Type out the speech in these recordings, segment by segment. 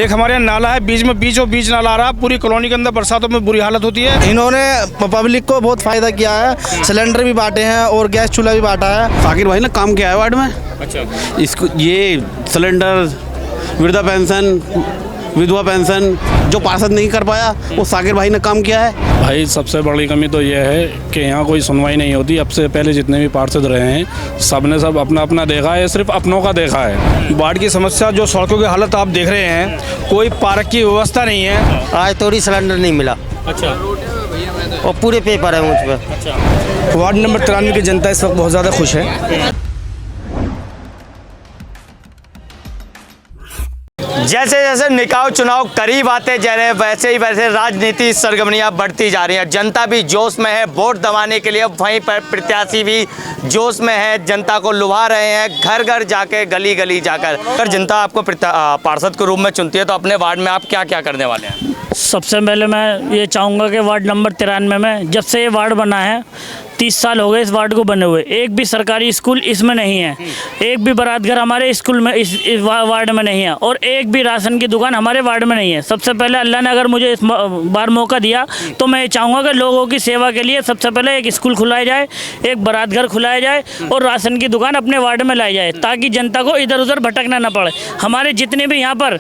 एक हमारे यहाँ नाला है, बीच नाला आ रहा है, पूरी कॉलोनी के अंदर बरसातों में बुरी हालत होती है। इन्होंने पब्लिक को बहुत फायदा किया है, सिलेंडर भी बांटे हैं और गैस चूल्हा भी बांटा है। साकिर भाई ने काम किया है वार्ड में। अच्छा, इसको ये सिलेंडर, वृद्धा पेंशन, विधवा पेंशन जो पार्षद नहीं कर पाया वो साकिर भाई ने काम किया है। भाई सबसे बड़ी कमी तो ये है कि यहाँ कोई सुनवाई नहीं होती। अब से पहले जितने भी पार्षद रहे हैं सब ने सब अपना अपना देखा है, सिर्फ अपनों का देखा है। बाढ़ की समस्या, जो सड़कों की हालत आप देख रहे हैं, कोई पार्क की व्यवस्था नहीं है। आज तोड़ी सिलेंडर नहीं मिला। अच्छा, और पूरे पेपर है मुझ पर। अच्छा। वार्ड नंबर 93 की जनता इस वक्त बहुत ज़्यादा खुश है। जैसे जैसे निकाय चुनाव करीब आते जा रहे हैं वैसे राजनीति सरगर्मियां बढ़ती जा रही हैं। जनता भी जोश में है वोट दबाने के लिए, वहीं पर प्रत्याशी भी जोश में है, जनता को लुभा रहे हैं घर घर जाके, गली गली जाकर। अगर जनता आपको पार्षद के रूप में चुनती है तो अपने वार्ड में आप क्या क्या करने वाले हैं? सबसे पहले मैं ये चाहूँगा कि वार्ड नंबर 93 में जब से ये वार्ड बना है 30 साल हो गए इस वार्ड को बने हुए, एक भी सरकारी स्कूल इसमें नहीं है, एक भी बारात घर हमारे स्कूल में इस वार्ड में नहीं है, और एक भी राशन की दुकान हमारे वार्ड में नहीं है। सबसे पहले अल्लाह ने अगर मुझे इस बार मौका दिया तो मैं ये चाहूँगा कि लोगों की सेवा के लिए सबसे पहले एक स्कूल खुलाया जाए, एक बारात घर खुलाया जाए और राशन की दुकान अपने वार्ड में लाई जाए, ताकि जनता को इधर उधर भटकना ना पड़े। हमारे जितने भी यहाँ पर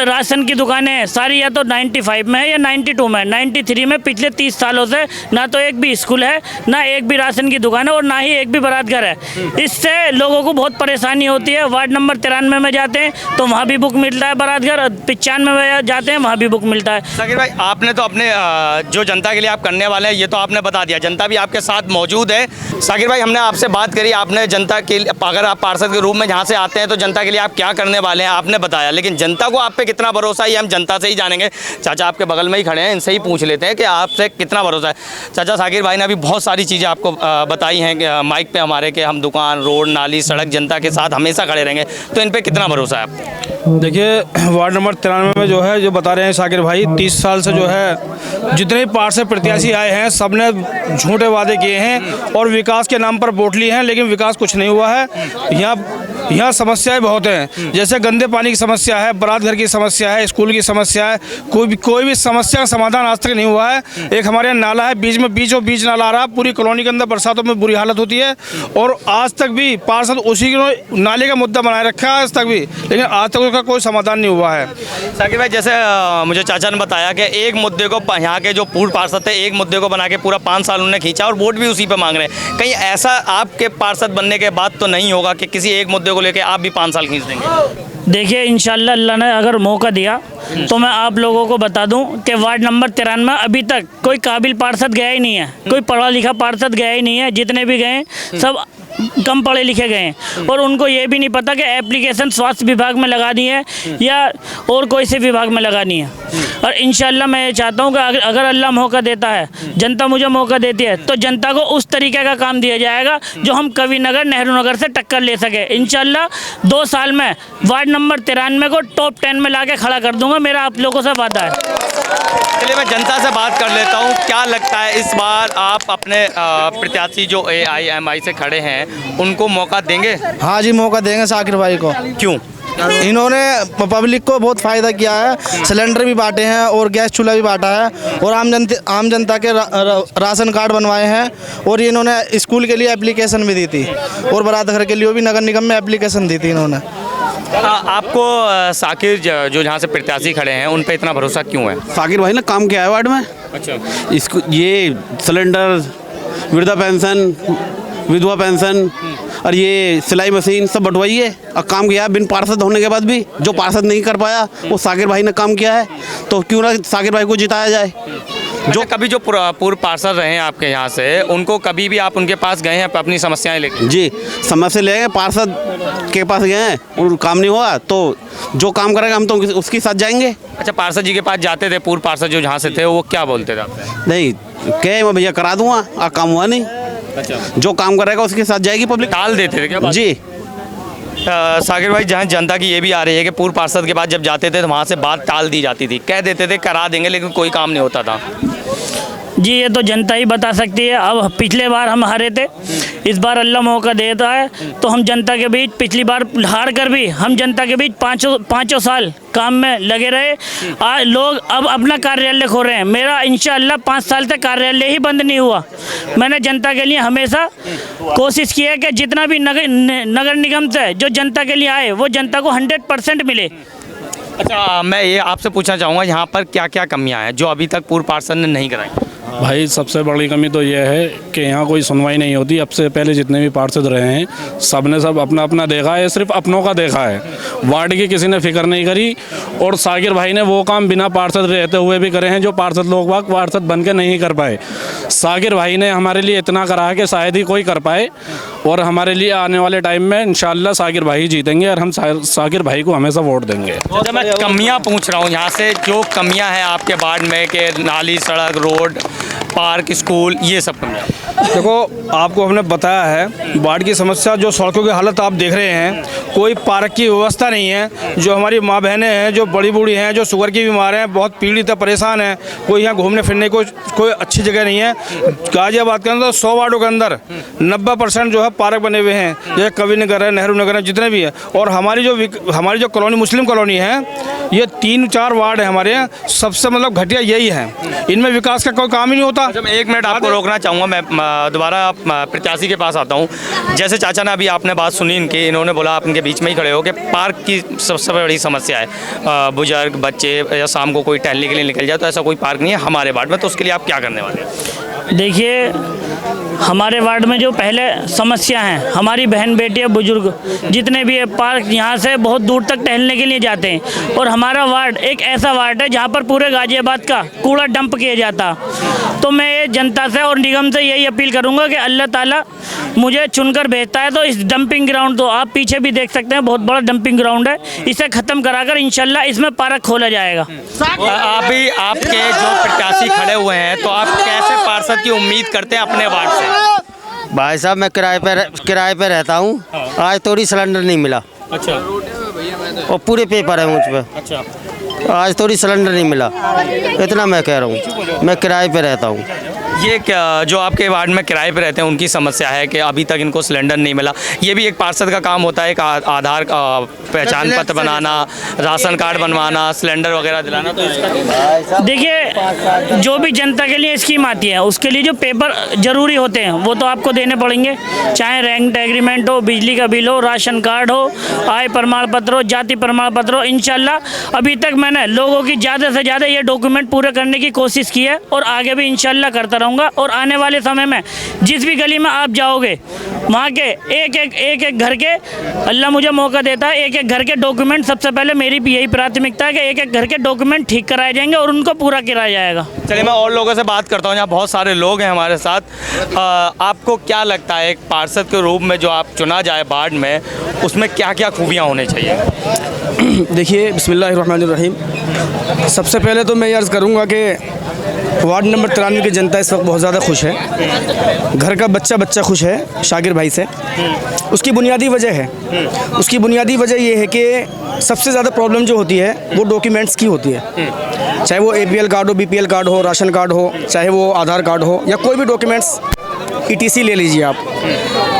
राशन की दुकानें हैं सारी या तो 95 में है या 92 में, 93 में पिछले 30 सालों से ना तो एक भी स्कूल है, ना एक भी राशन की दुकान है और ना ही एक भी बारात घर है। इससे लोगों को बहुत परेशानी होती है। वार्ड नंबर 93 में जाते हैं तो वहाँ भी बुक मिलता है बारात घर, 95 में जाते हैं वहाँ भी बुक मिलता है। साकिर भाई, आपने तो अपने जो जनता के लिए आप करने वाले हैं ये तो आपने बता दिया, जनता भी आपके साथ मौजूद है। साकिर भाई, हमने आपसे बात करी, आपने जनता के लिए, अगर आप पार्षद के रूप में जहाँ से आते हैं तो जनता के लिए आप क्या करने वाले हैं आपने बताया, लेकिन जनता को आप पे कितना भरोसा है ये हम जनता से ही जानेंगे। चाचा आपके बगल में ही खड़े हैं, इनसे ही पूछ लेते हैं कि आपसे कितना भरोसा है। चाचा, साकिर भाई ने अभी बहुत सारी चीज़ें आपको बताई हैं कि माइक पे हमारे कि हम दुकान, रोड, नाली, सड़क जनता के साथ हमेशा खड़े रहेंगे, तो इन पे कितना भरोसा है आपको? देखिए, वार्ड नंबर 93 में जो है, जो बता रहे हैं साकिर भाई, 30 साल से जो है जितने भी पार्षद प्रत्याशी आए हैं सब ने झूठे वादे किए हैं और विकास के नाम पर वोट लिए हैं, लेकिन विकास कुछ नहीं हुआ है। यहाँ समस्याएं बहुत हैं, जैसे गंदे पानी की समस्या है, बारात घर की समस्या है, स्कूल की समस्या है, कोई भी समस्या का समाधान आज तक नहीं हुआ है। एक हमारे यहाँ नाला है, बीच नाला आ रहा है, पूरी कॉलोनी के अंदर बरसातों में बुरी हालत होती है और आज तक भी पार्षद उसी नाले का मुद्दा बनाए रखा है आज तक भी, लेकिन आज तक उसका कोई समाधान नहीं हुआ है। साकिर भाई, जैसे मुझे चाचा ने बताया कि एक मुद्दे को, यहाँ के जो पूर्व पार्षद थे, एक मुद्दे को बना के पूरा 5 साल उन्होंने खींचा और वोट भी उसी पे मांग रहे हैं। कहीं ऐसा आपके पार्षद बनने के बाद तो नहीं होगा कि किसी एक मुद्दे को लेकर आप भी 5 साल खींच देंगे? देखिए, इंशाल्लाह अल्लाह ने अगर मौका दिया तो मैं आप लोगों को बता दूं कि वार्ड नंबर 93 में अभी तक कोई काबिल पार्षद गया ही नहीं है, कोई पढ़ा लिखा पार्षद गया ही नहीं है। जितने भी गए सब कम पढ़े लिखे गए हैं और उनको ये भी नहीं पता कि एप्लीकेशन स्वास्थ्य विभाग में लगानी है या और कोई से विभाग में लगानी है। और इंशाल्लाह मैं ये चाहता हूँ कि अगर अल्लाह मौका देता है, जनता मुझे मौका देती है, तो जनता को उस तरीके का काम दिया जाएगा जो हम कवि नगर, नेहरू नगर से टक्कर ले सके। इंशाल्लाह 2 साल में वार्ड नंबर 93 को टॉप 10 में ला के खड़ा कर दूंगा, मेरा आप लोगों से वादा है। चलिए, मैं जनता से बात कर लेता हूँ। क्या लगता है इस बार आप अपने प्रत्याशी जो AIMI से खड़े हैं उनको मौका देंगे? हाँ जी, मौका देंगे साकिर भाई को। क्यों? इन्होंने पब्लिक को बहुत फायदा किया है, सिलेंडर भी बांटे हैं और गैस चूल्हा भी बांटा है और आम जनता के राशन कार्ड बनवाए हैं और इन्होंने स्कूल के लिए एप्लीकेशन भी दी थी और बारात घर के लिए भी नगर निगम में एप्लीकेशन दी थी इन्होंने। आपको साकिर जो जहाँ से प्रत्याशी खड़े हैं उन पे इतना भरोसा क्यों है? साकिर भाई ने काम किया है वार्ड में। अच्छा, इसको ये सिलेंडर, वृद्धा पेंशन, विधवा पेंशन और ये सिलाई मशीन सब बंटवाई है और काम किया है बिन पार्षद होने के बाद भी। जो पार्षद नहीं कर पाया वो साकिर भाई ने काम किया है, तो क्यों ना साकिर भाई को जिताया जाए। जो कभी जो पूर्व पार्षद रहे हैं आपके यहाँ से, उनको कभी भी आप उनके पास गए हैं अपनी समस्याएं लेके? जी, समस्या ले गए, पार्षद के पास गए हैं और काम नहीं हुआ, तो जो काम करेगा हम तो उसके साथ जाएंगे। अच्छा, पार्षद जी के पास जाते थे पूर्व पार्षद जो जहाँ से थे, वो क्या बोलते थे आपसे? नहीं, कहे मैं भैया करा दूंगा, काम हुआ नहीं। अच्छा, जो काम करेगा उसके साथ जाएगी पब्लिक। टाल देते थे क्या बात? जी। साकिर भाई, जहाँ जनता की ये भी आ रही है कि पूर्व पार्षद के पास जब जाते थे तो वहाँ से बात टाल दी जाती थी, कह देते थे करा देंगे, लेकिन कोई काम नहीं होता था। जी ये तो जनता ही बता सकती है। अब पिछले बार हम हारे थे, इस बार अल्लाह मौका देता है तो हम जनता के बीच, पिछली बार हार कर भी हम जनता के बीच पाँचों साल काम में लगे रहे। आज लोग अब अपना कार्यालय खो रहे हैं। मेरा इंशाअल्लाह 5 साल तक कार्यालय ही बंद नहीं हुआ। मैंने जनता के लिए हमेशा कोशिश की है कि जितना भी नगर निगम से जो जनता के लिए आए वो जनता को 100% मिले। अच्छा, मैं ये आपसे पूछना चाहूँगा यहाँ पर क्या क्या कमियाँ हैं जो अभी तक पूर्व पार्षद ने नहीं कराई? भाई सबसे बड़ी कमी तो यह है कि यहाँ कोई सुनवाई नहीं होती। अब से पहले जितने भी पार्षद रहे हैं सब ने सब अपना अपना देखा है, सिर्फ अपनों का देखा है, वार्ड की किसी ने फिक्र नहीं करी। और साकिर भाई ने वो काम बिना पार्षद रहते हुए भी करे हैं जो पार्षद लोग पार्षद बन के नहीं कर पाए। साकिर भाई ने हमारे लिए इतना करा है कि शायद ही कोई कर पाए। और हमारे लिए आने वाले टाइम में इंशाल्लाह साकिर भाई जीतेंगे और हम साकिर भाई को हमेशा वोट देंगे। जब मैं कमियाँ पूछ रहा हूँ यहाँ से, जो कमियाँ हैं आपके वार्ड में कि नाली, सड़क, रोड, पार्क, स्कूल, ये सब कमियाँ? देखो, आपको हमने बताया है बाढ़ की समस्या, जो सड़कों की हालत आप देख रहे हैं, कोई पार्क की व्यवस्था नहीं है। जो हमारी माँ बहनें हैं, जो बड़ी बूढ़ी हैं, जो शुगर की बीमार हैं, बहुत पीड़ित है, परेशान हैं, कोई यहाँ घूमने फिरने को कोई अच्छी जगह नहीं है। गाजियाबाद के अंदर 100 वार्डों के अंदर 90% जो है पार्क बने हुए हैं, जैसे कवि नगर है, नेहरू नगर है, जितने भी है। और हमारी जो कॉलोनी, मुस्लिम कॉलोनी है, ये 3-4 वार्ड है हमारे यहाँ, सबसे मतलब घटिया यही है। इनमें विकास का कोई काम ही नहीं होता। अच्छा, मैं 1 मिनट आपको रोकना चाहूँगा, मैं दोबारा प्रत्याशी के पास आता हूँ। जैसे चाचा ने अभी आपने बात सुनी इनकी, इन्होंने बोला आप इनके बीच में ही खड़े हो कि पार्क की सबसे बड़ी समस्या है। बुजुर्ग, बच्चे या शाम को कोई टहलने के लिए निकल जाए तो ऐसा कोई पार्क नहीं है हमारे वार्ड में, तो उसके लिए आप क्या करने वाले हैं? देखिए, हमारे वार्ड में जो पहले समस्या हैं, हमारी बहन बेटियां, बुजुर्ग जितने भी है, पार्क यहाँ से बहुत दूर तक टहलने के लिए जाते हैं। और हमारा वार्ड एक ऐसा वार्ड है जहाँ पर पूरे गाजियाबाद का कूड़ा डंप किया जाता। तो मैं ये जनता से और निगम से यही अपील करूँगा कि अल्लाह ताला मुझे चुनकर भेजता है तो इस डंपिंग ग्राउंड, तो आप पीछे भी देख सकते हैं, बहुत बड़ा डंपिंग ग्राउंड है, इसे ख़त्म कराकर इंशाल्लाह इसमें पार्क खोला जाएगा। अभी आपके जो प्रत्याशी खड़े हुए हैं, तो आप कैसे पार्षद की उम्मीद करते हैं अपने वार्ड से? भाई साहब, मैं किराए पे रहता हूँ। आज थोड़ी सिलेंडर नहीं मिला। अच्छा। और पूरे पेपर है मुझ पे। अच्छा। आज थोड़ी सिलेंडर नहीं मिला, इतना मैं कह रहा हूँ। मैं किराए पे रहता हूँ। ये क्या, जो आपके वार्ड में किराए पे रहते हैं उनकी समस्या है कि अभी तक इनको सिलेंडर नहीं मिला। ये भी एक पार्षद का काम होता है, एक आधार पहचान पत्र बनाना, राशन कार्ड बनवाना, सिलेंडर वगैरह दिलाना। तो इसका देखिए, जो भी जनता के लिए स्कीम आती है उसके लिए जो पेपर ज़रूरी होते हैं वो तो आपको देने पड़ेंगे, चाहे रेंट एग्रीमेंट हो, बिजली का बिल हो, राशन कार्ड हो, आय प्रमाण पत्र हो, जाति प्रमाण पत्र हो। इंशाल्लाह अभी तक मैंने लोगों की ज़्यादा से ज़्यादा ये डॉक्यूमेंट पूरे करने की कोशिश की है और आगे भी इंशाल्लाह करता रहूँगा। और आने वाले समय में जिस भी गली में आप जाओगे, वहाँ के एक घर के, अल्लाह मुझे मौका देता है, एक घर के डॉक्यूमेंट, सबसे पहले मेरी भी यही प्राथमिकता है कि एक घर के डॉक्यूमेंट ठीक कराए जाएंगे और उनको पूरा कराया जाएगा। चलिए, मैं और लोगों से बात करता हूँ, यहाँ बहुत सारे लोग हैं हमारे साथ। आपको क्या लगता है एक पार्षद के रूप में जो आप चुना जाए वार्ड में, उसमें क्या क्या खूबियाँ होनी चाहिए? देखिए, बिस्मिल्लाहिर्रहमानिर्रहीम। सबसे पहले तो मैं ये अर्ज़ करूँगा कि वार्ड नंबर 93 की जनता इस वक्त बहुत ज़्यादा खुश है। घर का बच्चा खुश है शाकिर भाई से। उसकी बुनियादी वजह ये है कि सबसे ज़्यादा प्रॉब्लम जो होती है वो डॉक्यूमेंट्स की होती है, चाहे वो APL कार्ड हो, BPL कार्ड हो, राशन कार्ड हो, चाहे वो आधार कार्ड हो, या कोई भी डॉक्यूमेंट्स, ETC ले लीजिए आप।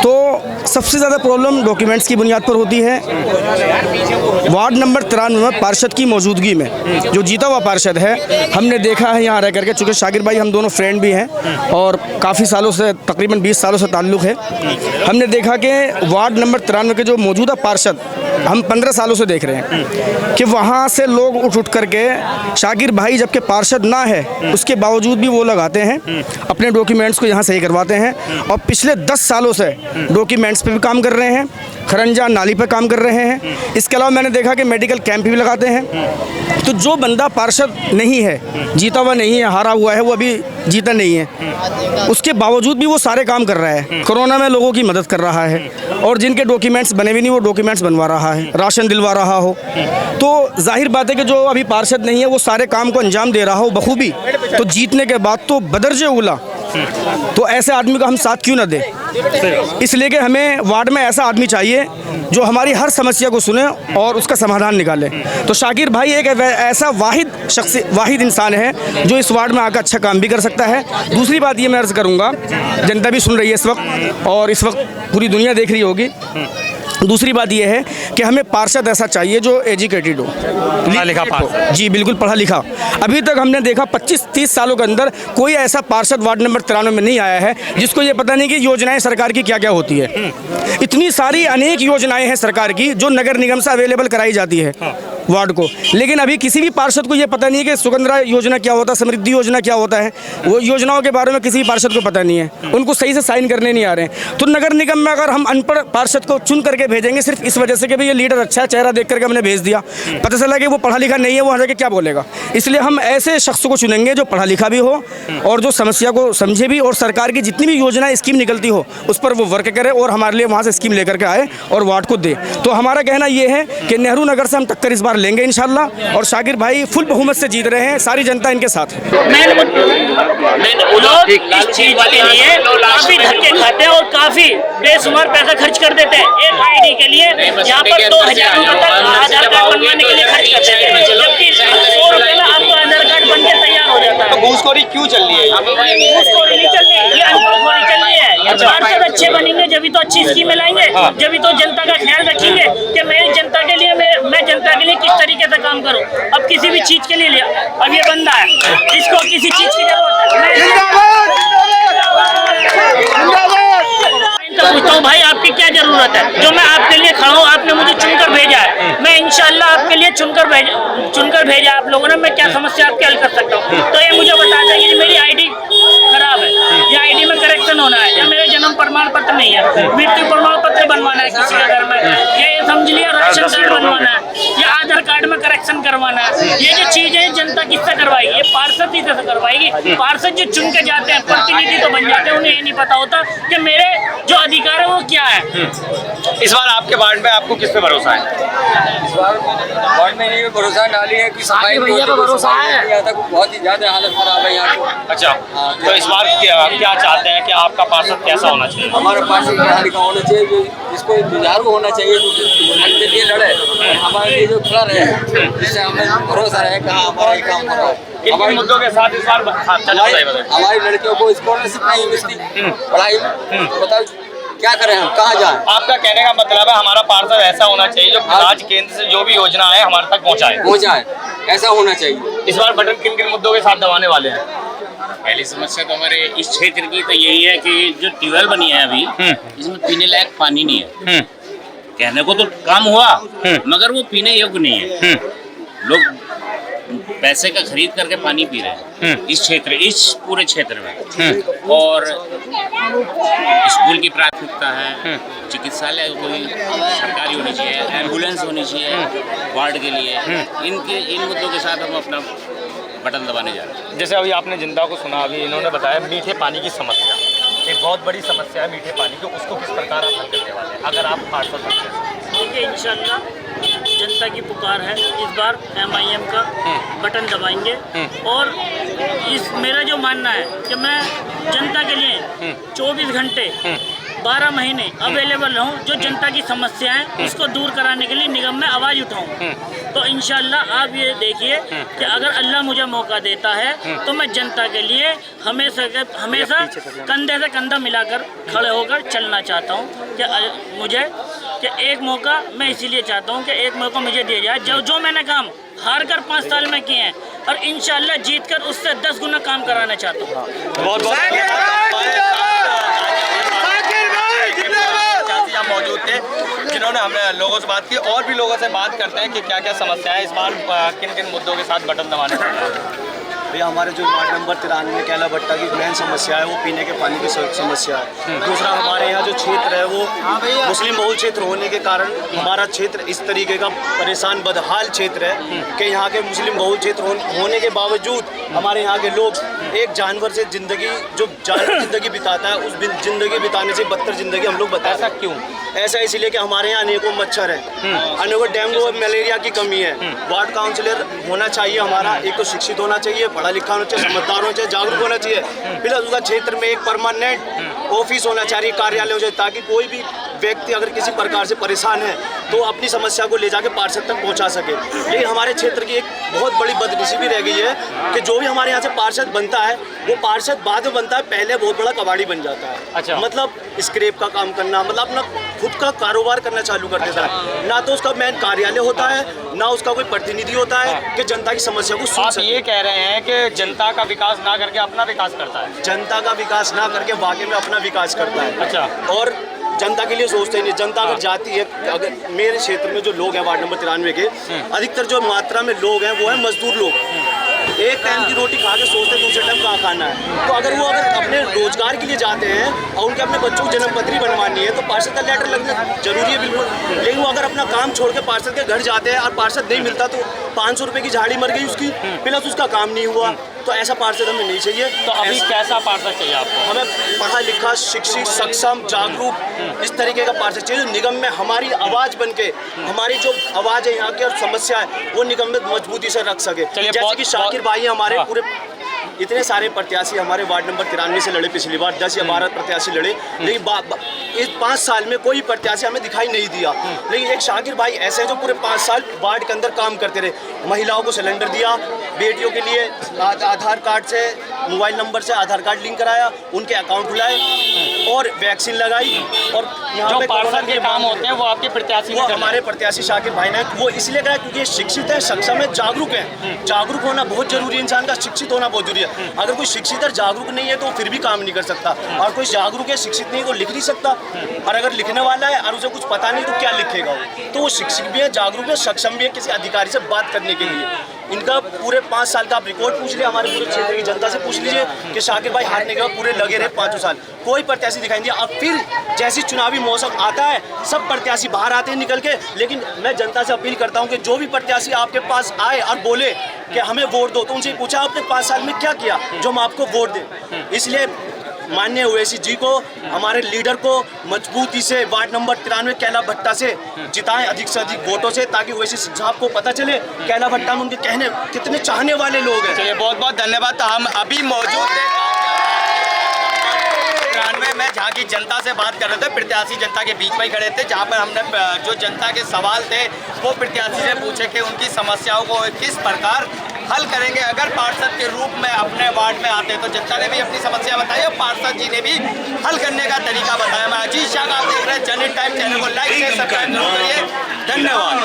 तो सबसे ज़्यादा प्रॉब्लम डॉक्यूमेंट्स की बुनियाद पर होती है। वार्ड नंबर 93 में पार्षद की मौजूदगी में जो जीता हुआ पार्षद है, हमने देखा है यहाँ रह करके, चूँकि शाकिर भाई हम दोनों फ्रेंड भी हैं और काफ़ी सालों से, तकरीबन 20 सालों से ताल्लुक़ है। हमने देखा कि वार्ड नंबर 93 के जो मौजूदा पार्षद हम 15 सालों से देख रहे हैं कि वहाँ से लोग उठ करके, शाकिर भाई जबकि पार्षद ना है उसके बावजूद भी वो लगाते हैं, अपने डॉक्यूमेंट्स को यहाँ सही करवाते हैं। और पिछले 10 सालों से डॉक्यूमेंट्स पे भी काम कर रहे हैं, खरंजा नाली पे काम कर रहे हैं। इसके अलावा मैंने देखा कि मेडिकल कैंप भी लगाते हैं। तो जो बंदा पार्षद नहीं है, जीता हुआ नहीं है, हारा हुआ है, वो अभी जीता नहीं है, उसके बावजूद भी वो सारे काम कर रहा है। कोरोना में लोगों की मदद कर रहा है और जिनके डॉक्यूमेंट्स बने भी नहीं वो डॉक्यूमेंट्स बनवा रहा है, राशन दिलवा रहा हो। तो जाहिर बात है कि जो अभी पार्षद नहीं है वो सारे काम को अंजाम दे रहा हो बखूबी, तो जीतने के बाद तो बदरजे उला तो ऐसे आदमी को हम साथ क्यों ना दें। इसलिए कि हमें वार्ड में ऐसा आदमी चाहिए जो हमारी हर समस्या को सुने और उसका समाधान निकाले। तो शाकिर भाई एक ऐसा वाहिद इंसान है जो इस वार्ड में आकर अच्छा काम भी कर सकता है। दूसरी बात ये मैं अर्ज़ करूँगा, जनता भी सुन रही है इस वक्त और इस वक्त पूरी दुनिया देख रही होगी। दूसरी बात यह है कि हमें पार्षद ऐसा चाहिए जो एजुकेटेड हो, पढ़ा लिखा पार्षद। जी बिल्कुल पढ़ा लिखा। अभी तक हमने देखा 25-30 सालों के अंदर कोई ऐसा पार्षद वार्ड नंबर 93 में नहीं आया है जिसको ये पता नहीं कि योजनाएं सरकार की क्या क्या होती है। इतनी सारी अनेक योजनाएं हैं सरकार की जो नगर निगम से अवेलेबल कराई जाती है वार्ड को, लेकिन अभी किसी भी पार्षद को ये पता नहीं है कि सुगंधरा योजना क्या होता है, समृद्धि योजना क्या होता है। वो योजनाओं के बारे में किसी पार्षद को पता नहीं है, उनको सही से साइन करने नहीं आ रहे हैं। तो नगर निगम में अगर हम अनपढ़ पार्षद को चुन करके भेजेंगे सिर्फ इस वजह से कि भाई ये लीडर अच्छा है, चेहरा देख करके हमने भेज दिया, पता चला कि वो पढ़ा लिखा नहीं है, वो हर क्या बोलेगा। इसलिए हम ऐसे शख्स को चुनेंगे जो पढ़ा लिखा भी हो और जो समस्या को समझे भी और सरकार की जितनी भी योजना स्कीम निकलती हो उस पर वो वर्क करे और हमारे लिए वहाँ से स्कीम लेकर के आए और वार्ड को दे। तो हमारा कहना ये है कि नेहरू नगर से हम टक्कर इस बार लेंगे इंशाल्लाह और शाकिर भाई फुल बहुमत से जीत रहे हैं, सारी जनता इनके साथ है। लोग इस चीज के लिए काफी धक्के खाते हैं और काफी बेशुमार पैसा खर्च कर देते हैं। एक आईडी के लिए यहाँ पर 2000 रुपए तक आधार कार्ड बनवाने के लिए खर्च करते हैं, जबकि 100 रुपए में आपको आधार कार्ड बन के तैयार हो जाता है। घूसखोरी क्यों चल रही है? घूसखोरी नहीं चल रही, ये अनखोरी चल रही है। पार्षद अच्छे बनेंगे जब तो अच्छी स्कीमें लाएंगे, जब तो जनता का ख्याल रखेंगे कि मेरी जनता के लिए मैं जनता के लिए किस तरीके से काम करूं। अब किसी भी चीज के लिए लिया, अब ये बंदा है, इसको किसी चीज की जरूरत है, पूछता हूँ भाई आपकी क्या जरूरत है, जो मैं आपके लिए खड़ा हूँ, आपने मुझे चुनकर भेजा है, मैं इंशाल्लाह आपके लिए चुनकर भेजा आप लोगों ने, मैं क्या समस्या आपके हल कर सकता हूँ। तो ये मुझे बता दें कि मेरी आईडी खराब है, ये आईडी में करेक्शन होना है, या मेरे जन्म प्रमाण पत्र नहीं है, मृत्यु प्रमाण पत्र बनवाना है किसी के घर में, ये समझ लिया राशन कार्ड बनवाना है, या आधार कार्ड में करेक्शन करवाना है। ये जो चीज है जनता किससे करवाएगी? ये पार्षद ही से करवाएगी। पार्षद जो चुन के जाते हैं, प्रतिनिधि तो बन जाते हैं, उन्हें ये नहीं पता होता कि मेरे जो अधिकार है वो क्या है। इस बार आपके वार्ड में आपको किस पे भरोसा है? इस बार वार्ड में ये भरोसा डाली है कि सफाई पे भरोसा है, बहुत ही ज्यादा हालत खराब है यहाँ की। अच्छा, तो इस बार क्या चाहते हैं कि आपका पार्षद कैसा होना चाहिए? हमारा पार्षद यहाँ का होना चाहिए, जो इसको जुझारू होना चाहिए, जो के लिए लड़े, हमारे लिए जो खड़ा रहे, जिससे हमें भरोसा रहे कहाँ हमारा ये काम हो रहा है। किन मुद्दों के साथ इस बार हमारी लड़कियों को स्कॉलरशिप नहीं मिलती पढ़ाई, बताओ क्या करें हम, कहाँ जाएं? आपका कहने का मतलब है हमारा पार्षद ऐसा होना चाहिए जो राज्य केंद्र से जो भी योजना है हमारे तक पहुँचाए, ऐसा होना चाहिए। इस बार बटन किन किन मुद्दों के साथ दबाने वाले हैं? पहली समस्या तो हमारे इस क्षेत्र की तो यही है कि जो ट्यूबवेल बनी है अभी, इसमें पीने लायक पानी नहीं है। कहने को तो काम हुआ मगर वो पीने योग्य नहीं है। लोग पैसे का खरीद करके पानी पी रहे हैं इस पूरे क्षेत्र में। और स्कूल की प्राथमिकता है, चिकित्सालय कोई सरकारी होनी चाहिए, एम्बुलेंस होनी चाहिए वार्ड के लिए। इन मुद्दों के साथ हम अपना बटन दबाने जा रहे हैं। जैसे अभी आपने जनता को सुना, अभी इन्होंने बताया मीठे पानी की समस्या एक बहुत बड़ी समस्या है मीठे पानी की, उसको किस प्रकार आप हल करने वाले हैं अगर आप पार्षद बनते हैं? देखिए इंशाल्लाह जनता की पुकार है, इस बार MIM का बटन दबाएंगे। और मेरा जो मानना है कि मैं जनता के लिए 24 घंटे 12 महीने अवेलेबल रहूं, जो जनता की समस्या है उसको दूर कराने के लिए निगम में आवाज़ उठाऊं। तो इंशाल्लाह आप ये देखिए कि अगर अल्लाह मुझे मौका देता है तो मैं जनता के लिए हमेशा कंधे से कंधा मिलाकर खड़े होकर चलना चाहता हूँ। कि मुझे एक मौका मैं इसीलिए चाहता हूँ कि एक मौका मुझे दिया जाए, जो मैंने काम हार कर 5 साल में किए हैं और इंशाल्लाह जीत कर उससे 10 गुना काम कराना चाहता हूँ। बहुत मौजूद थे जिन्होंने हमने लोगों से बात की, और भी लोगों से बात करते हैं कि क्या क्या समस्या है इस बार, किन किन मुद्दों के साथ बटन दबाने हैं। भैया हमारे जो वार्ड नंबर 93 में कैला भट्टा की मेन समस्या है वो पीने के पानी की समस्या है। दूसरा हमारे यहाँ जो क्षेत्र है वो मुस्लिम बहुल क्षेत्र होने के कारण हमारा क्षेत्र इस तरीके का परेशान बदहाल क्षेत्र है कि यहाँ के मुस्लिम बहुल क्षेत्र होने के बावजूद हमारे यहाँ के लोग एक जानवर से जिंदगी बिताता है, उस जिंदगी बिताने से बदतर जिंदगी हम लोग बताते हैं। क्यों ऐसा? इसलिए कि हमारे यहाँ अनेकों मच्छर हैं, अनेकों डेंगू और मलेरिया की कमी है। वार्ड काउंसिलर होना चाहिए हमारा, एक तो शिक्षित होना चाहिए, पढ़ा लिखा होना चाहिए, समझदार होना चाहिए, जागरूक होना चाहिए। प्लस उसका क्षेत्र में एक परमानेंट ऑफिस होना चाहिए, कार्यालय हो जाए, ताकि कोई भी व्यक्ति अगर किसी प्रकार से परेशान है तो अपनी समस्या को ले जाके पार्षद तक पहुंचा सके। लेकिन हमारे क्षेत्र की एक बहुत बड़ी बदनसीबी रह गई है कि जो भी हमारे यहाँ से पार्षद बनता है वो पार्षद बाद में बनता है, पहले बहुत बड़ा कबाड़ी बन जाता है। अच्छा। मतलब स्क्रैप का काम करना, मतलब अपना खुद का कारोबार करना चालू कर देता है। ना तो उसका मेन कार्यालय होता है, ना उसका कोई प्रतिनिधि होता है कि जनता की समस्या को सुन आप सके। ये कह रहे हैं कि जनता का विकास ना करके अपना विकास करता है। जनता का विकास ना करके वाकई में अपना विकास करता है। अच्छा। और जनता के लिए सोचते ही नहीं। जनता अगर जाती है, अगर मेरे क्षेत्र में जो लोग हैं वार्ड नंबर 93 के, अधिकतर जो मात्रा में लोग हैं वो है मजदूर लोग। एक टाइम की रोटी खा के सोचते दूसरे टाइम कहाँ खाना है। तो अगर वो अपने रोजगार के लिए जाते हैं और उनके अपने बच्चों को जन्मपत्री बनवानी है तो पार्षद का लेटर लगना जरूरी है बिल्कुल। लेकिन वो अगर अपना काम छोड़ के पार्षद के घर जाते हैं और पार्षद नहीं मिलता तो 500 रुपये की झाड़ी मर गई उसकी, प्लस उसका काम नहीं हुआ। तो ऐसा पार्षद हमें नहीं चाहिए। तो अभी कैसा पार्षद चाहिए आपको? हमें पढ़ा लिखा, शिक्षित, सक्षम, जागरूक इस तरीके का पार्षद चाहिए जो निगम में हमारी आवाज़ बन के, हमारी जो आवाज़ है यहाँ की और समस्या है वो निगम में मजबूती से रख सके। जैसे कि शाकिर भाई हमारे पूरे इतने सारे प्रत्याशी हमारे वार्ड नंबर 93 से लड़े, पिछली बार 10 या 12 प्रत्याशी लड़े, लेकिन इस 5 साल में कोई प्रत्याशी हमें दिखाई नहीं दिया। लेकिन एक शाकिर भाई ऐसे हैं जो पूरे 5 साल वार्ड के अंदर काम करते रहे। महिलाओं को सिलेंडर दिया, बेटियों के लिए आधार कार्ड से, मोबाइल नंबर से आधार कार्ड लिंक कराया, उनके अकाउंट खुलाए और वैक्सीन लगाई। और यहाँ पे पार्षद के काम होते हैं वो आपके प्रत्याशी वो हमारे प्रत्याशी शाकिर भाई ने वो इसलिए करा क्योंकि शिक्षित है, सक्षम है, जागरूक है। जागरूक होना बहुत जरूरी है, इंसान का शिक्षित होना बहुत जरूरी है। अगर कोई शिक्षित और जागरूक नहीं है तो फिर भी काम नहीं कर सकता, और कोई जागरूक है, शिक्षित नहीं है तो लिख नहीं सकता। और अगर लिखने वाला है और उसे कुछ पता नहीं तो क्या लिखेगा वो? तो वो शिक्षित भी है, जागरूक है, सक्षम भी है किसी अधिकारी से बात करने के लिए। इनका पूरे 5 साल का आप रिकॉर्ड पूछ लिया, हमारे पूरे क्षेत्र की जनता से पूछ लीजिए कि शाकिर भाई हारने के बाद पूरे लगे रहे 5 साल, कोई प्रत्याशी दिखाई नहीं दिया। अब फिर जैसी चुनावी मौसम आता है सब प्रत्याशी बाहर आते हैं निकल के। लेकिन मैं जनता से अपील करता हूं कि जो भी प्रत्याशी आपके पास आए और बोले कि हमें वोट दो, तो उनसे पूछा आपने 5 साल में क्या किया जो हम आपको वोट दें। इसलिए माननीय ओवैसी जी को, हमारे लीडर को मजबूती से वार्ड नंबर 93 कैला भट्टा से जिताएं अधिक से अधिक वोटों से, ताकि ओवैसी साहब को पता चले कैला भट्टा में उनके कहने कितने चाहने वाले लोग हैं। चलिए बहुत बहुत धन्यवाद। तो हम अभी मौजूद थे 93 में, जहाँ की जनता से बात कर रहे थे, प्रत्याशी जनता के बीच में ही खड़े थे, जहाँ पर हमने जो जनता के सवाल थे वो प्रत्याशी से पूछे कि उनकी समस्याओं को किस प्रकार हल करेंगे अगर पार्षद के रूप में अपने वार्ड में आते। तो जनता ने भी अपनी समस्या बताई और पार्षद जी ने भी हल करने का तरीका बताया। मैं अजीत शाह, आप देख रहे हैं जनहित टाइम चैनल को लाइक शेयर सब्सक्राइब जरूर करिए। धन्यवाद।